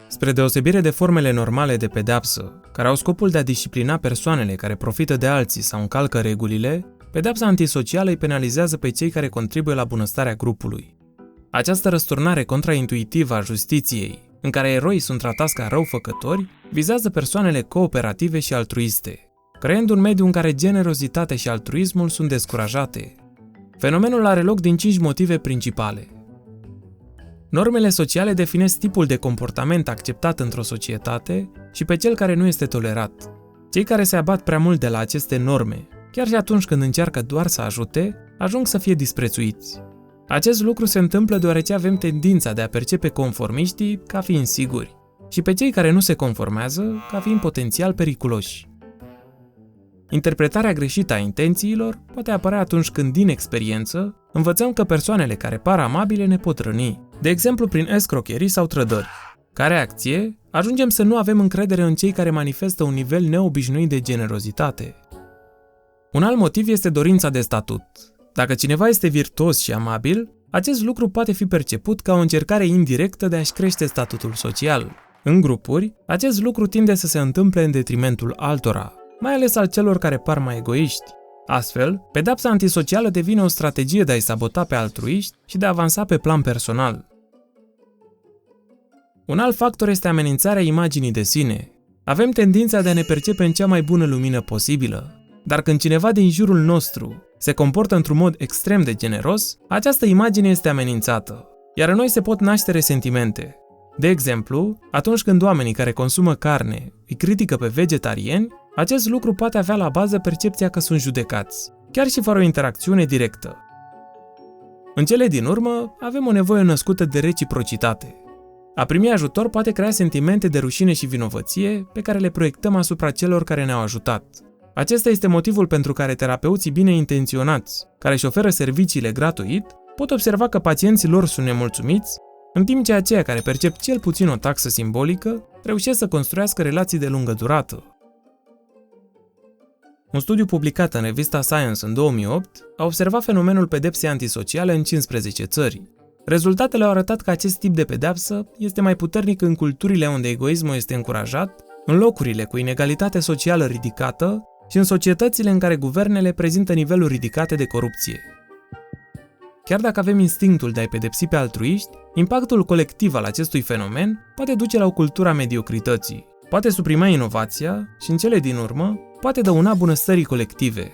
Spre deosebire de formele normale de pedeapsă, care au scopul de a disciplina persoanele care profită de alții sau încalcă regulile, pedeapsa antisocială îi penalizează pe cei care contribuie la bunăstarea grupului. Această răsturnare contraintuitivă a justiției, în care eroii sunt tratați ca răufăcători, vizează persoanele cooperative și altruiste, creând un mediu în care generozitatea și altruismul sunt descurajate. Fenomenul are loc din 5 motive principale. Normele sociale definesc tipul de comportament acceptat într-o societate și pe cel care nu este tolerat. Cei care se abat prea mult de la aceste norme, chiar și atunci când încearcă doar să ajute, ajung să fie disprețuiți. Acest lucru se întâmplă deoarece avem tendința de a percepe conformiștii ca fiind siguri și pe cei care nu se conformează ca fiind potențial periculoși. Interpretarea greșită a intențiilor poate apărea atunci când, din experiență, învățăm că persoanele care par amabile ne pot răni, de exemplu prin escrocherii sau trădări. Ca reacție, ajungem să nu avem încredere în cei care manifestă un nivel neobișnuit de generozitate. Un alt motiv este dorința de statut. Dacă cineva este virtuos și amabil, acest lucru poate fi perceput ca o încercare indirectă de a-și crește statutul social. În grupuri, acest lucru tinde să se întâmple în detrimentul altora, mai ales al celor care par mai egoiști. Astfel, pedepsa antisocială devine o strategie de a-i sabota pe altruiști și de a avansa pe plan personal. Un alt factor este amenințarea imaginii de sine. Avem tendința de a ne percepe în cea mai bună lumină posibilă, dar când cineva din jurul nostru se comportă într-un mod extrem de generos, această imagine este amenințată, iar în noi se pot naște resentimente. De exemplu, atunci când oamenii care consumă carne îi critică pe vegetariani, acest lucru poate avea la bază percepția că sunt judecați, chiar și fără o interacțiune directă. În cele din urmă, avem o nevoie născută de reciprocitate. A primi ajutor poate crea sentimente de rușine și vinovăție pe care le proiectăm asupra celor care ne-au ajutat. Acesta este motivul pentru care terapeuții bine intenționați, care își oferă serviciile gratuit, pot observa că pacienții lor sunt nemulțumiți, în timp ce aceia care percep cel puțin o taxă simbolică reușesc să construiască relații de lungă durată. Un studiu publicat în revista Science în 2008 a observat fenomenul pedepsei antisociale în 15 țări. Rezultatele au arătat că acest tip de pedeapsă este mai puternic în culturile unde egoismul este încurajat, în locurile cu inegalitate socială ridicată și în societățile în care guvernele prezintă niveluri ridicate de corupție. Chiar dacă avem instinctul de a-i pedepsi pe altruiști, impactul colectiv al acestui fenomen poate duce la o cultură a mediocrității, poate suprima inovația și, în cele din urmă, poate dăuna bunăstării colective.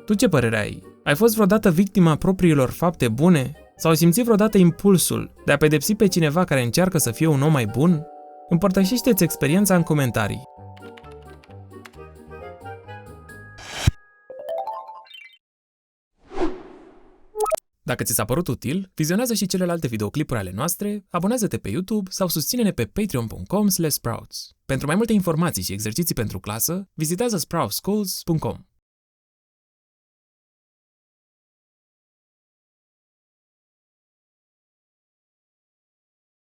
Tu ce părere ai? Ai fost vreodată victima propriilor fapte bune? Sau ai simțit vreodată impulsul de a pedepsi pe cineva care încearcă să fie un om mai bun? Împărtășește-ți experiența în comentarii. Dacă ți s-a părut util, vizionează și celelalte videoclipuri ale noastre, abonează-te pe YouTube sau susține-ne pe patreon.com/sprouts. Pentru mai multe informații și exerciții pentru clasă, vizitează sproutsschools.com.